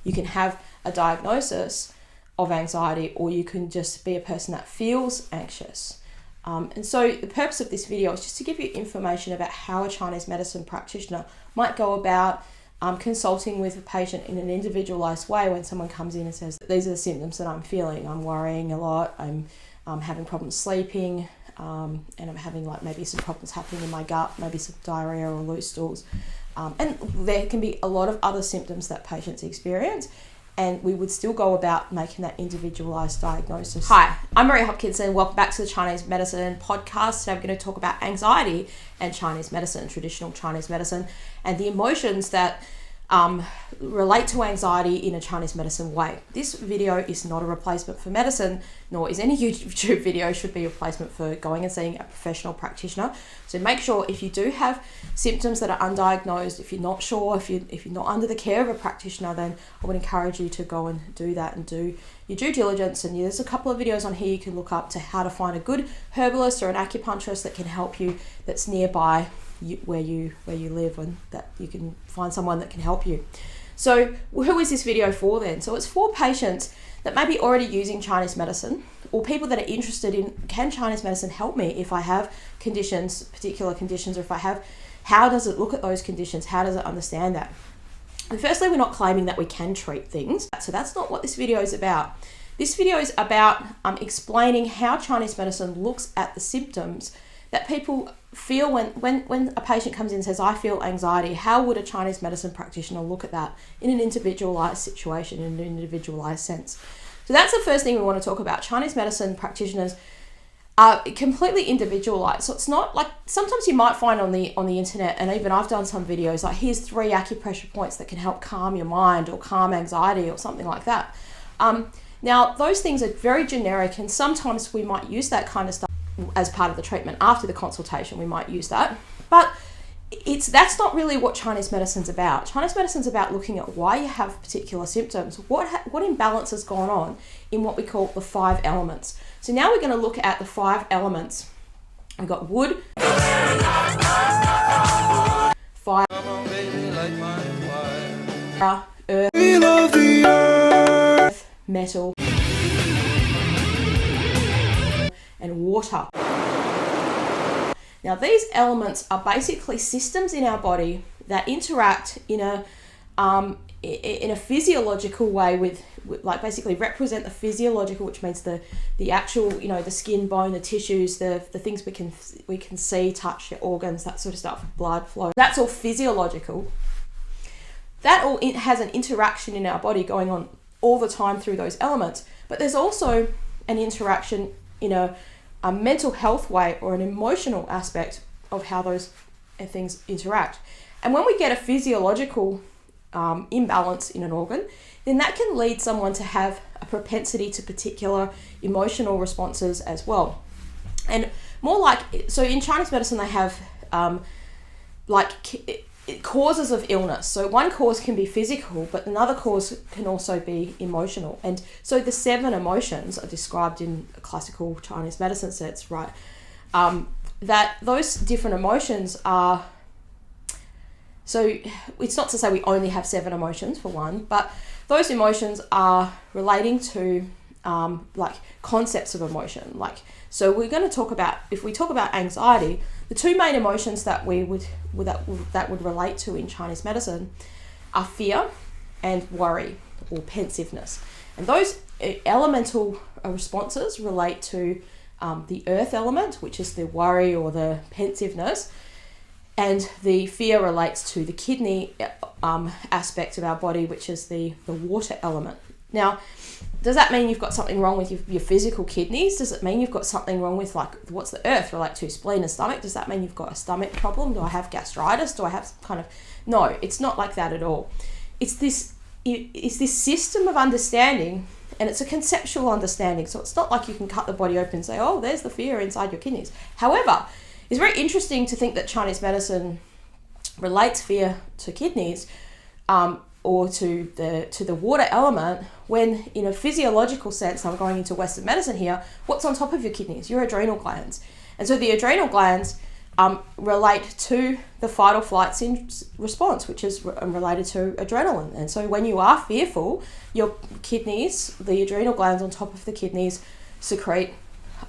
You can have a diagnosis of anxiety, or you can just be a person that feels anxious. And so the purpose of this video is just to give you information about how a Chinese medicine practitioner might go about consulting with a patient in an individualized way when someone comes in and says, these are the symptoms that I'm feeling. I'm worrying a lot, I'm having problems sleeping, and I'm having like maybe some problems happening in my gut, maybe some diarrhea or loose stools. And there can be a lot of other symptoms that patients experience, and we would still go about making that individualized diagnosis. Hi, I'm Maria Hopkinson. Welcome back to the Chinese Medicine Podcast. Today we're going to talk about anxiety and Chinese medicine, traditional Chinese medicine, and the emotions that relate to anxiety in a Chinese medicine way. This video is not a replacement for medicine, nor is any YouTube video should be a replacement for going and seeing a professional practitioner. So make sure if you do have symptoms that are undiagnosed, if you're not sure, if you're not under the care of a practitioner, then I would encourage you to go and do that and do your due diligence. And there's a couple of videos on here you can look up to how to find a good herbalist or an acupuncturist that can help you, that's nearby where you live, and that you can find someone that can help you. So who is this video for then? So it's for patients that may be already using Chinese medicine, or people that are interested in, can Chinese medicine help me if I have conditions, particular conditions, or if I have, how does it look at those conditions? How does it understand that? And firstly, we're not claiming that we can treat things. So that's not what this video is about. This video is about explaining how Chinese medicine looks at the symptoms that people feel when a patient comes in and says, I feel anxiety. How would a Chinese medicine practitioner look at that in an individualized situation, in an individualized sense? So that's the first thing we want to talk about. Chinese medicine practitioners are completely individualized. So it's not like, sometimes you might find on the internet, and even I've done some videos, like here's 3 acupressure points that can help calm your mind or calm anxiety or something like that. Now, those things are very generic, and sometimes we might use that kind of stuff as part of the treatment. After the consultation, we might use that. But that's not really what Chinese medicine's about. Chinese medicine's about looking at why you have particular symptoms, what imbalance has gone on in what we call the 5 elements. So now we're going to look at the 5 elements. We've got wood, fire, earth, metal, and water. Now these elements are basically systems in our body that interact in a physiological way with like basically represent the physiological, which means the actual, the skin, bone, the tissues, the things we can see, touch, your organs, that sort of stuff, blood flow. That's all physiological. That all has an interaction in our body going on all the time through those elements. But there's also an interaction in a mental health way or an emotional aspect of how those things interact. And when we get a physiological imbalance in an organ, then that can lead someone to have a propensity to particular emotional responses as well. And more like, so in Chinese medicine they have causes of illness. So one cause can be physical, but another cause can also be emotional. And so the 7 emotions are described in classical Chinese medicine sets, right? That those different emotions are, so it's not to say we only have 7 emotions for one, but those emotions are relating to like concepts of emotion. Like, so we're going to talk about, if we talk about anxiety, the 2 main emotions that would relate to in Chinese medicine are fear and worry, or pensiveness. And those elemental responses relate to the earth element, which is the worry or the pensiveness, and the fear relates to the kidney aspect of our body, which is the water element. Now, does that mean you've got something wrong with your physical kidneys? Does it mean you've got something wrong with, like, what's the earth relate to? Spleen and stomach? Does that mean you've got a stomach problem? Do I have gastritis? Do I have some kind of... No, it's not like that at all. It's this system of understanding, and it's a conceptual understanding. So it's not like you can cut the body open and say, oh, there's the fear inside your kidneys. However, it's very interesting to think that Chinese medicine relates fear to kidneys, or to the water element, when in a physiological sense, I'm going into Western medicine here, what's on top of your kidneys? Your adrenal glands. And so the adrenal glands relate to the fight or flight response, which is related to adrenaline. And so when you are fearful, your kidneys, the adrenal glands on top of the kidneys, secrete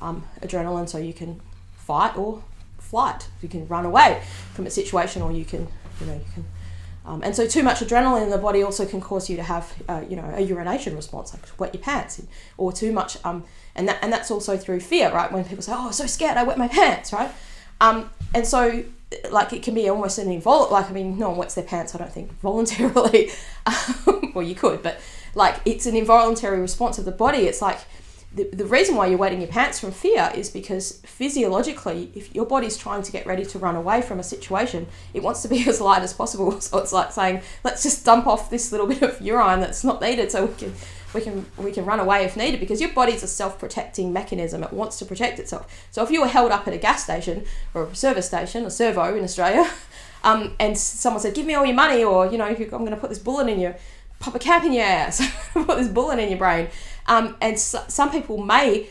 adrenaline, so you can fight or flight. You can run away from a situation, or you can. And so too much adrenaline in the body also can cause you to have, a urination response, like wet your pants, or too much, and that's also through fear, right? When people say, "Oh, I'm so scared, I wet my pants," right? And so, like, it can be almost an no one wets their pants, I don't think, voluntarily. Well, you could, but like, it's an involuntary response of the body. It's like, the reason why you're wetting your pants from fear is because physiologically, if your body's trying to get ready to run away from a situation, it wants to be as light as possible. So it's like saying, let's just dump off this little bit of urine that's not needed, so we can run away if needed, because your body's a self-protecting mechanism. It wants to protect itself. So if you were held up at a gas station or a service station, a servo in Australia, and someone said, "Give me all your money," or, I'm going to put this bullet in you, pop a cap in your ass, put this bullet in your brain. And some people may,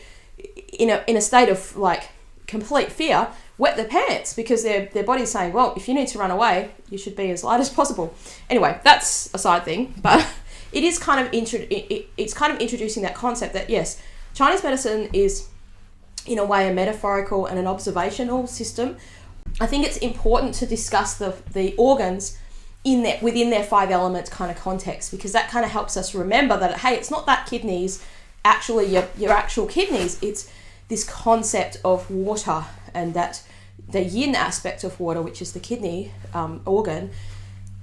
in a state of like complete fear, wet their pants, because their body's saying, well, if you need to run away, you should be as light as possible. Anyway, that's a side thing, but it is kind of it's kind of introducing that concept that, yes, Chinese medicine is in a way a metaphorical and an observational system. I think it's important to discuss the organs within their 5 element kind of context, because that kind of helps us remember that, hey, it's not that kidneys actually your actual kidneys, it's this concept of water, and that the yin aspect of water, which is the kidney organ,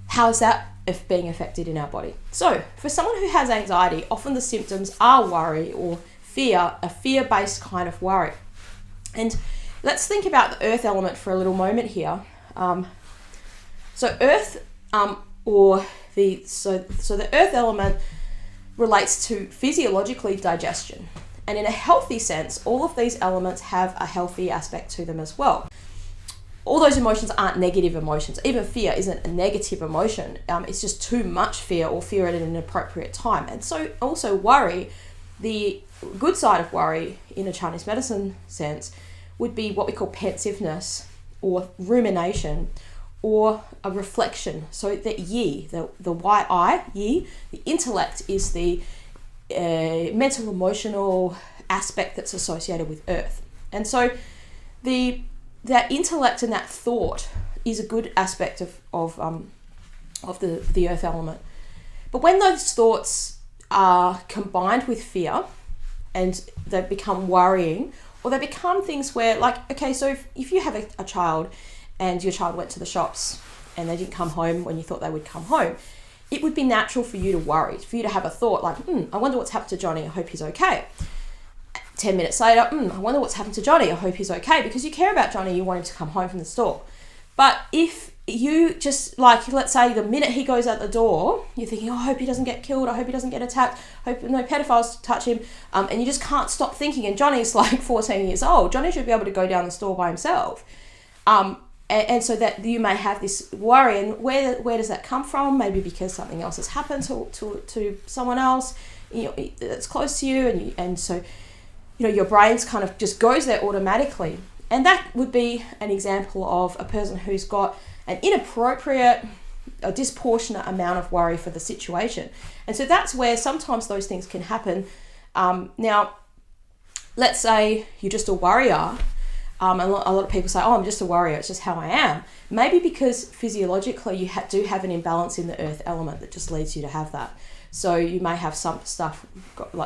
how is that being affected in our body? So for someone who has anxiety, often the symptoms are worry or fear, a fear-based kind of worry. And let's think about the earth element for a little moment here. So earth, the earth element relates to physiologically digestion. And in a healthy sense, all of these elements have a healthy aspect to them as well. All those emotions aren't negative emotions. Even fear isn't a negative emotion. It's just too much fear, or fear at an inappropriate time. And so also worry, the good side of worry in a Chinese medicine sense would be what we call pensiveness, or rumination, or a reflection. So that yi, the yi, yi, the intellect is the mental emotional aspect that's associated with earth. And so that intellect and that thought is a good aspect of the earth element. But when those thoughts are combined with fear, and they become worrying, or they become things where, like, okay, so if you have a child, and your child went to the shops and they didn't come home when you thought they would come home, it would be natural for you to worry, for you to have a thought like, I wonder what's happened to Johnny, I hope he's okay. 10 minutes later, I wonder what's happened to Johnny, I hope he's okay, because you care about Johnny, you want him to come home from the store. But if you just, like, let's say the minute he goes out the door, you're thinking, oh, I hope he doesn't get killed, I hope he doesn't get attacked, hope no pedophiles touch him, and you just can't stop thinking, and Johnny's like 14 years old, Johnny should be able to go down the store by himself. And so that you may have this worry, and where does that come from? Maybe because something else has happened to someone else, that's close to you, and so your brain's kind of just goes there automatically. And that would be an example of a person who's got an inappropriate, a disproportionate amount of worry for the situation. And so that's where sometimes those things can happen. Now, let's say you're just a worrier. A lot of people say, oh, I'm just a worrier, it's just how I am. Maybe because physiologically you do have an imbalance in the earth element that just leads you to have that. So you may have some stuff,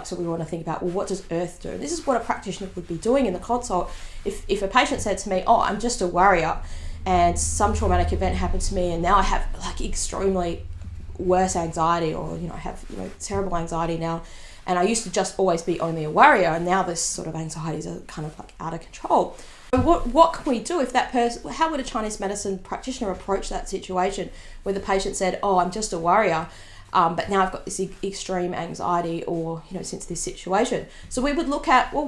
so we want to think about, well, what does earth do? This is what a practitioner would be doing in the consult. If a patient said to me, oh, I'm just a worrier, and some traumatic event happened to me, and now I have like extremely worse anxiety, or I have terrible anxiety now, and I used to just always be only a worrier, and now this sort of anxieties are kind of like out of control. What can we do if that person? How would a Chinese medicine practitioner approach that situation where the patient said, "Oh, I'm just a worrier, but now I've got this extreme anxiety, or since this situation." So we would look at, well,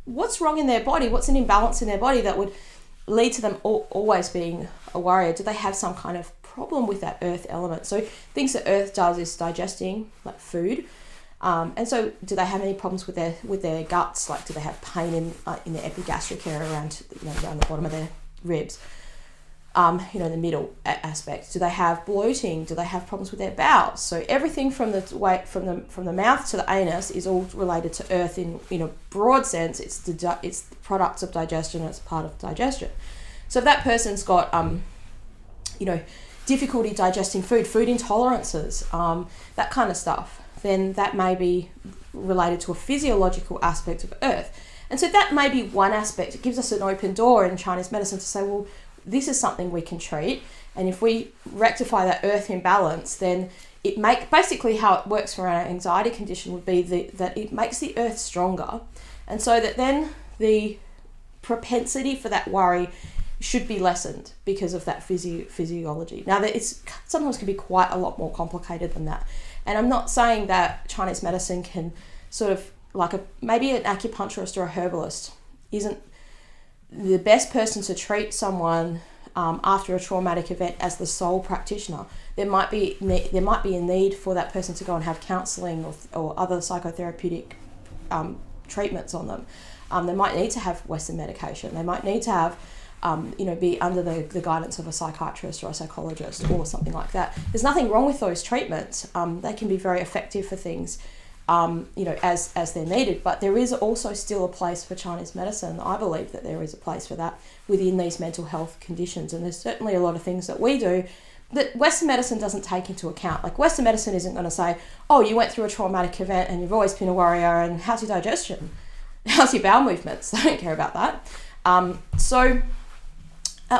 what's wrong in their body? What's an imbalance in their body that would lead to them always being a worrier? Do they have some kind of problem with that earth element? So things that earth does is digesting, like food. And so do they have any problems with their guts? Like, do they have pain in the epigastric area around the bottom of their ribs, the middle aspect. Do they have bloating? Do they have problems with their bowels? So everything from the mouth to the anus is all related to earth in a broad sense. It's the products of digestion, and it's part of digestion. So if that person's got difficulty digesting food intolerances, that kind of stuff, then that may be related to a physiological aspect of earth. And so that may be one aspect. It gives us an open door in Chinese medicine to say, well, this is something we can treat, and if we rectify that earth imbalance, then basically how it works for our anxiety condition would be that it makes the earth stronger, and so that then the propensity for that worry should be lessened because of that physiology. Now, that it's sometimes can be quite a lot more complicated than that, and I'm not saying that Chinese medicine can sort of maybe an acupuncturist or a herbalist isn't the best person to treat someone after a traumatic event as the sole practitioner. There might be a need for that person to go and have counselling or other psychotherapeutic treatments on them. They might need to have Western medication. They might need to have be under the guidance of a psychiatrist or a psychologist or something like that. There's nothing wrong with those treatments. They can be very effective for things as they're needed, but there is also still a place for Chinese medicine. I believe that there is a place for that within these mental health conditions, and there's certainly a lot of things that we do that Western medicine doesn't take into account. Like, Western medicine isn't going to say, oh, you went through a traumatic event and you've always been a worrier, and how's your digestion? How's your bowel movements? They don't care about that.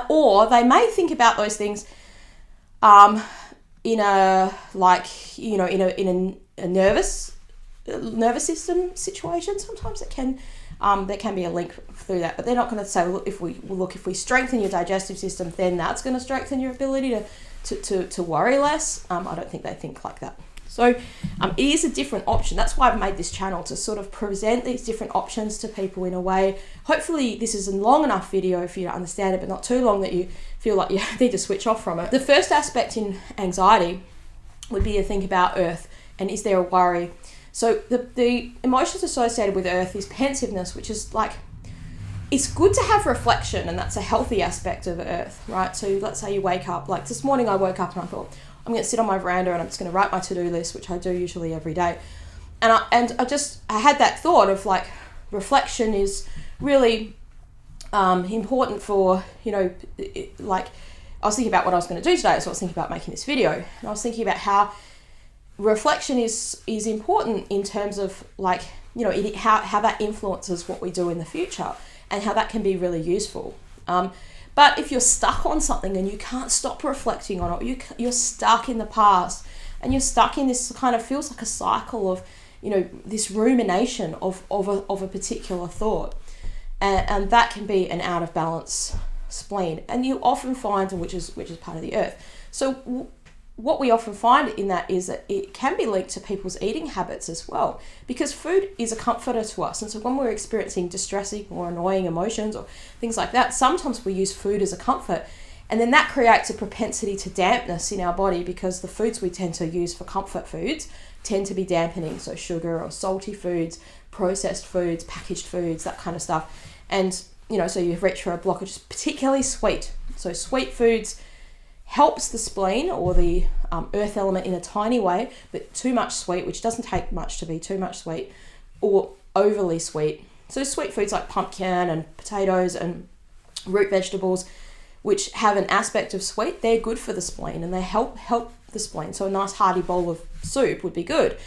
Or they may think about those things in a nervous system situation. Sometimes there can be a link through that, but they're not going to say, look, if we strengthen your digestive system, then that's going to strengthen your ability to worry less. I don't think they think like that. So it is a different option. That's why I've made this channel, to sort of present these different options to people in a way. Hopefully this is a long enough video for you to understand it, but not too long that you feel like you need to switch off from it. The first aspect in anxiety would be to think about earth, and is there a worry? So the emotions associated with earth is pensiveness, which is like, it's good to have reflection, and that's a healthy aspect of earth, right? So let's say you wake up, like this morning I woke up and I thought, I'm going to sit on my veranda and I'm just going to write my to-do list, which I do usually every day. And I had that thought of like, reflection is really important for, like, I was thinking about what I was going to do today, so I was thinking about making this video, and I was thinking about how reflection is important in terms of like, how that influences what we do in the future, and how that can be really useful. But if you're stuck on something and you can't stop reflecting on it, you're stuck in the past, and you're stuck in this kind of feels like a cycle of, this rumination of a particular thought, and that can be an out of balance spleen. And you often find, which is part of the earth. So what we often find in that is that it can be linked to people's eating habits as well, because food is a comforter to us. And so when we're experiencing distressing or annoying emotions or things like that, sometimes we use food as a comfort, and then that creates a propensity to dampness in our body, because the foods we tend to use for comfort foods tend to be dampening. So sugar or salty foods, processed foods, packaged foods, that kind of stuff. And so you reach for a blockage, particularly sweet. So sweet foods helps the spleen or the earth element in a tiny way, but too much sweet, which doesn't take much to be too much sweet, or overly sweet. So sweet foods like pumpkin and potatoes and root vegetables, which have an aspect of sweet, they're good for the spleen, and they help the spleen. So a nice hearty bowl of soup would be good,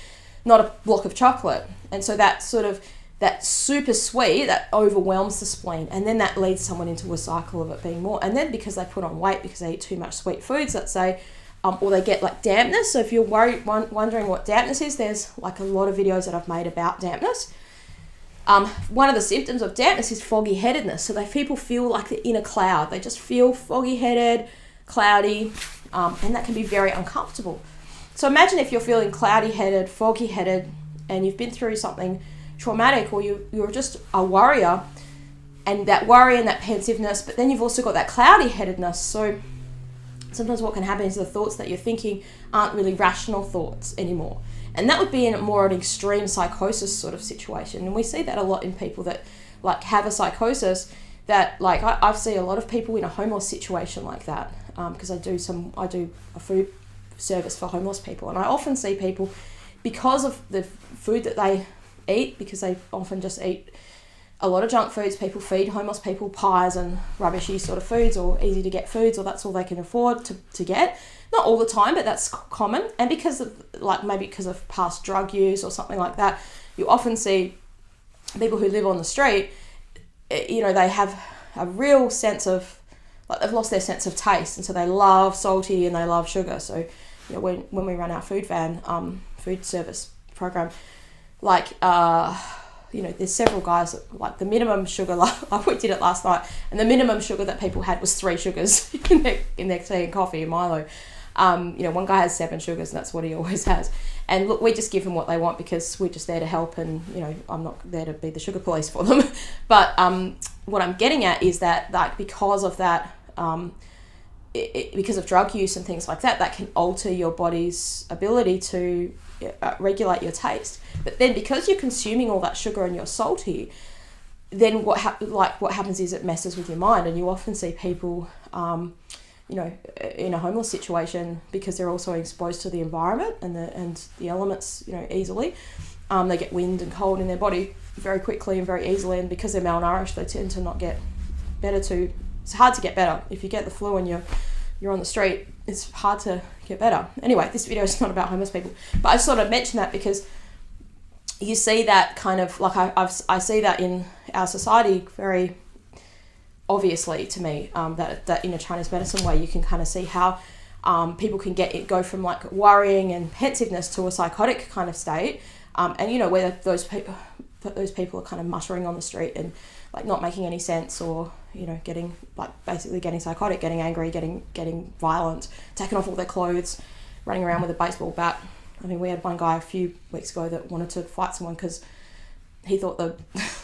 not a block of chocolate. And so that super sweet, that overwhelms the spleen, and then that leads someone into a cycle of it being more. And then because they put on weight because they eat too much sweet foods, let's say, or they get like dampness. So if you're wondering what dampness is, there's like a lot of videos that I've made about dampness. One of the symptoms of dampness is foggy headedness. So people feel like they're in a cloud. They just feel foggy headed, cloudy, and that can be very uncomfortable. So imagine if you're feeling cloudy headed, foggy headed, and you've been through something traumatic, or you're just a worrier, and that worry and that pensiveness, but then you've also got that cloudy headedness. So sometimes what can happen is the thoughts that you're thinking aren't really rational thoughts anymore, and that would be in more an extreme psychosis sort of situation. And we see that a lot in people that like have a psychosis. that like I see a lot of people in a homeless situation like that, because I do a food service for homeless people, and I often see people, because of the food that they eat, because they often just eat a lot of junk foods. People feed homeless people pies and rubbishy sort of foods, or easy to get foods, or that's all they can afford to get. Not all the time, but that's common. And because of maybe because of past drug use or something like that, you often see people who live on the street, they have a real sense of, they've lost their sense of taste, and so they love salty and they love sugar. So when we run our food service program, there's several guys that, the minimum sugar, we did it last night, and the minimum sugar that people had was 3 sugars in their tea and coffee and Milo. One guy has 7 sugars, and that's what he always has. And look, we just give them what they want, because we're just there to help, and I'm not there to be the sugar police for them. But what I'm getting at is that, because of that, because of drug use and things like that, that can alter your body's ability to regulate your taste. But then, because you're consuming all that sugar and you're salty, then what happens is it messes with your mind, and you often see people in a homeless situation, because they're also exposed to the environment and the elements easily. They get wind and cold in their body very quickly and very easily, and because they're malnourished, they tend to not get better. It's hard to get better. If you get the flu and you're on the street, it's hard to get better. Anyway, this video is not about homeless people, but I just thought I'd mention that, because you see that kind of, I see that in our society very obviously to me, that in a Chinese medicine way, you can kind of see how people can go from worrying and pensiveness to a psychotic kind of state, and where those people are kind of muttering on the street and not making any sense, or getting basically getting psychotic, getting angry, getting violent, taking off all their clothes, running around with a baseball bat. I mean, we had one guy a few weeks ago that wanted to fight someone because he thought the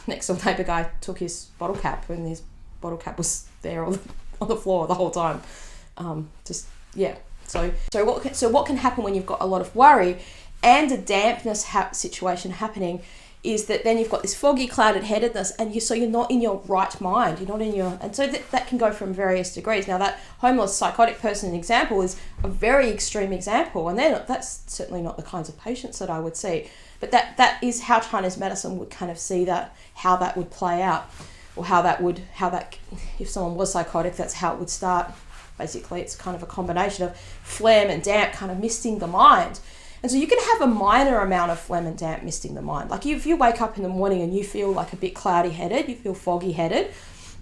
next door neighbour guy took his bottle cap, and his bottle cap was there on the floor the whole time. So what can happen when you've got a lot of worry and a dampness situation happening is that then you've got this foggy, clouded headedness, and you're not in your right mind. You're not in your, and so that can go from various degrees. Now, that homeless psychotic person example is a very extreme example, and that's certainly not the kinds of patients that I would see. But that is how Chinese medicine would kind of see that, how that would play out, or how that if someone was psychotic, that's how it would start. Basically, it's kind of a combination of phlegm and damp kind of misting the mind. And so you can have a minor amount of phlegm and damp misting the mind. If you wake up in the morning and you feel a bit cloudy-headed, you feel foggy-headed,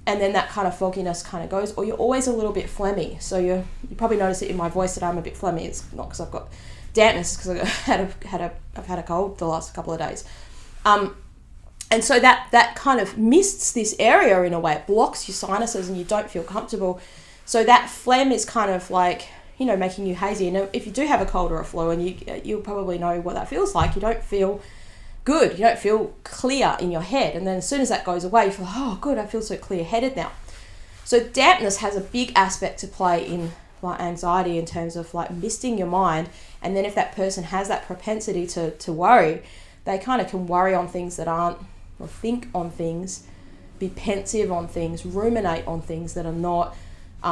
and then that kind of fogginess kind of goes, or you're always a little bit phlegmy. So you probably notice it in my voice that I'm a bit phlegmy. It's not because I've got dampness, it's because I've had a cold the last couple of days. And so that kind of mists this area in a way. It blocks your sinuses and you don't feel comfortable. So that phlegm is kind of making you hazy. And if you do have a cold or a flu, and you'll probably know what that feels like, you don't feel good. You don't feel clear in your head. And then as soon as that goes away, you feel, oh, good, I feel so clear-headed now. So dampness has a big aspect to play in anxiety, in terms of misting your mind. And then if that person has that propensity to worry, they kind of can worry on things that aren't, or think on things, be pensive on things, ruminate on things that are not, they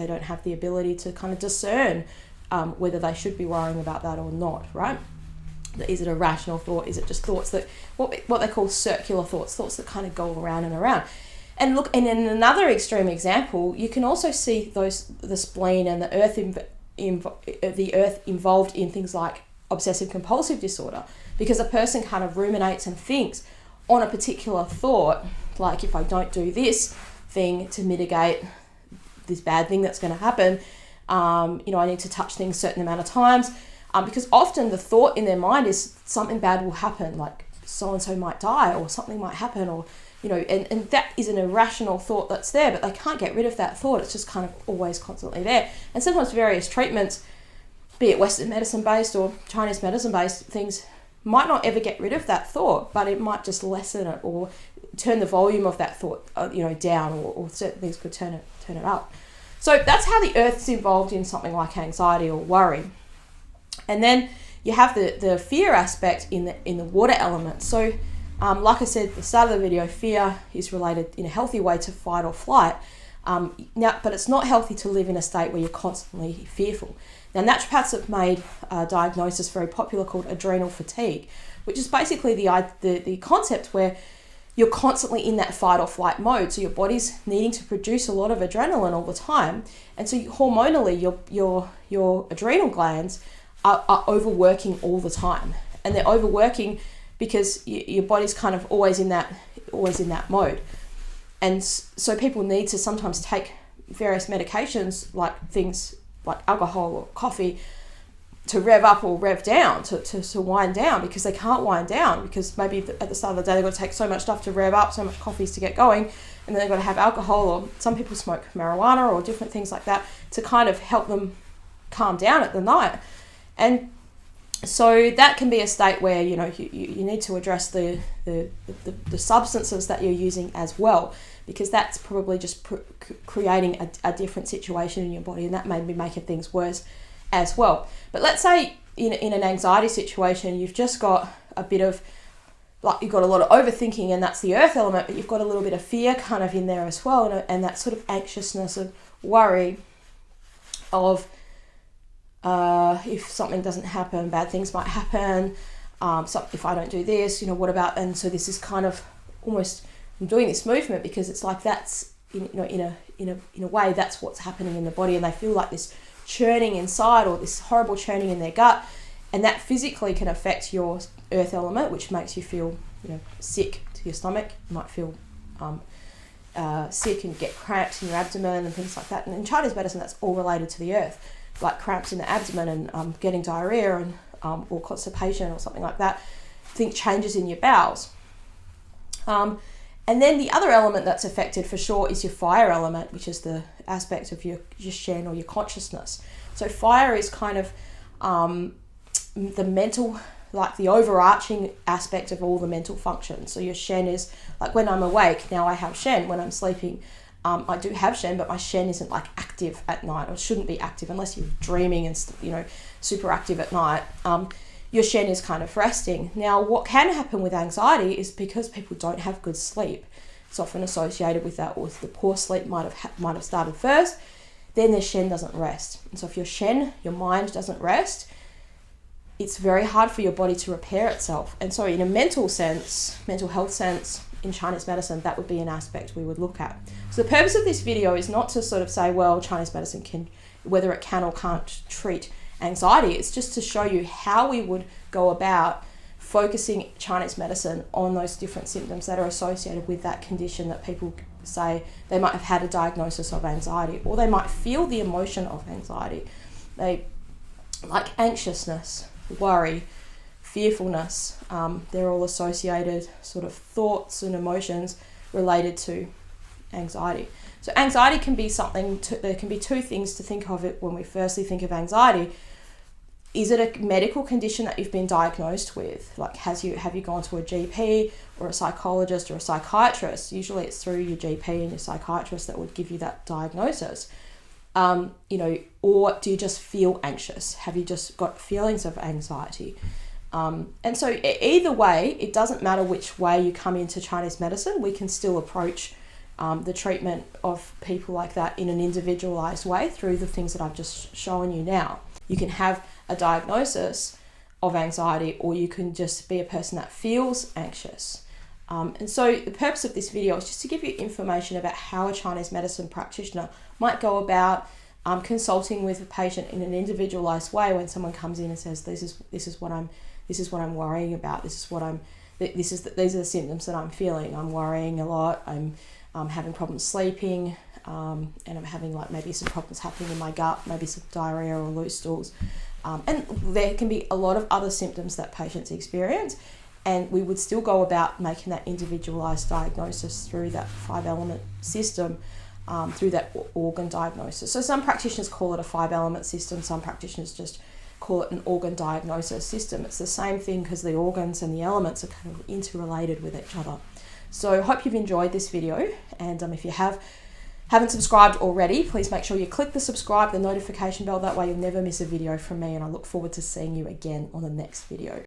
don't have the ability to kind of discern whether they should be worrying about that or not, right? Is it a rational thought? Is it just thoughts that, what they call circular thoughts that kind of go around and around? And look, and in another extreme example, you can also see the spleen and the earth involved in things like obsessive compulsive disorder, because a person kind of ruminates and thinks on a particular thought, like, if I don't do this thing to mitigate this bad thing that's going to happen, I need to touch things a certain amount of times, because often the thought in their mind is something bad will happen, like so-and-so might die, or something might happen, or and that is an irrational thought that's there, but they can't get rid of that thought. It's just kind of always constantly there. And sometimes various treatments, be it Western medicine based or Chinese medicine based things, might not ever get rid of that thought, but it might just lessen it, or turn the volume of that thought down, or certain things could turn it up. So that's how the earth's involved in something like anxiety or worry. And then you have the fear aspect in the water element. So Like I said at the start of the video, fear is related in a healthy way to fight or flight. But it's not healthy to live in a state where you're constantly fearful. Now, naturopaths have made a diagnosis very popular called adrenal fatigue, which is basically the concept where you're constantly in that fight or flight mode. So your body's needing to produce a lot of adrenaline all the time. And so hormonally, your adrenal glands are overworking all the time. And they're overworking because your body's kind of always in that mode. And so people need to sometimes take various medications, like things like alcohol or coffee, to rev up or rev down, to wind down, because they can't wind down, because maybe at the start of the day they've got to take so much stuff to rev up, so much coffees to get going, and then they've got to have alcohol, or some people smoke marijuana or different things like that to kind of help them calm down at the night. And so that can be a state where you need to address the substances that you're using as well, because that's probably just creating a different situation in your body, and that may be making things worse as well. But let's say in an anxiety situation, you've just got a bit of, like, you've got a lot of overthinking, and that's the earth element, but you've got a little bit of fear kind of in there as well, and that sort of anxiousness and worry of if something doesn't happen, bad things might happen. So if I don't do this, what about? And so this is kind of almost, I'm doing this movement because it's like that's in a way that's what's happening in the body, and they feel like this churning inside, or this horrible churning in their gut, and that physically can affect your earth element, which makes you feel sick to your stomach. You might feel sick and get cramps in your abdomen and things like that. And in Chinese medicine, that's all related to the earth, like cramps in the abdomen and getting diarrhea and or constipation or something like that. Think changes in your bowels. And then the other element that's affected for sure is your fire element, which is the aspect of your Shen, or your consciousness. So fire is kind of the mental, like the overarching aspect of all the mental functions. So your Shen is like, when I'm awake, now I have Shen. When I'm sleeping, I do have Shen, but my Shen isn't like active at night, or shouldn't be active unless you're dreaming and super active at night. Your Shen is kind of resting. Now, what can happen with anxiety is because people don't have good sleep. It's often associated with that, or the poor sleep might have started first, then their Shen doesn't rest. And so if your Shen, your mind, doesn't rest, it's very hard for your body to repair itself. And so in a mental health sense, in Chinese medicine, that would be an aspect we would look at. So the purpose of this video is not to sort of say, well, Chinese medicine whether it can or can't treat anxiety. It's just to show you how we would go about focusing Chinese medicine on those different symptoms that are associated with that condition that people say they might have had a diagnosis of anxiety, or they might feel the emotion of anxiety. They like anxiousness, worry, fearfulness. They're all associated sort of thoughts and emotions related to anxiety. So anxiety can be there can be two things to think of it when we firstly think of anxiety. Is it a medical condition that you've been diagnosed with? Like, have you gone to a GP or a psychologist or a psychiatrist? Usually it's through your GP and your psychiatrist that would give you that diagnosis. Or do you just feel anxious? Have you just got feelings of anxiety? And so either way, it doesn't matter which way you come into Chinese medicine, we can still approach the treatment of people like that in an individualized way through the things that I've just shown you now. You can have a diagnosis of anxiety, or you can just be a person that feels anxious. And so the purpose of this video is just to give you information about how a Chinese medicine practitioner might go about consulting with a patient in an individualized way when someone comes in and says, this is what I'm worrying about. These are the symptoms that I'm feeling. I'm worrying a lot. I'm having problems sleeping, and I'm having like maybe some problems happening in my gut, maybe some diarrhea or loose stools. And there can be a lot of other symptoms that patients experience, and we would still go about making that individualized diagnosis through that 5-element system, through that organ diagnosis. So some practitioners call it a 5-element system, some practitioners just call it an organ diagnosis system. It's the same thing because the organs and the elements are kind of interrelated with each other. So hope you've enjoyed this video, and if you haven't subscribed already, please make sure you click the subscribe, the notification bell, that way you'll never miss a video from me, and I look forward to seeing you again on the next video.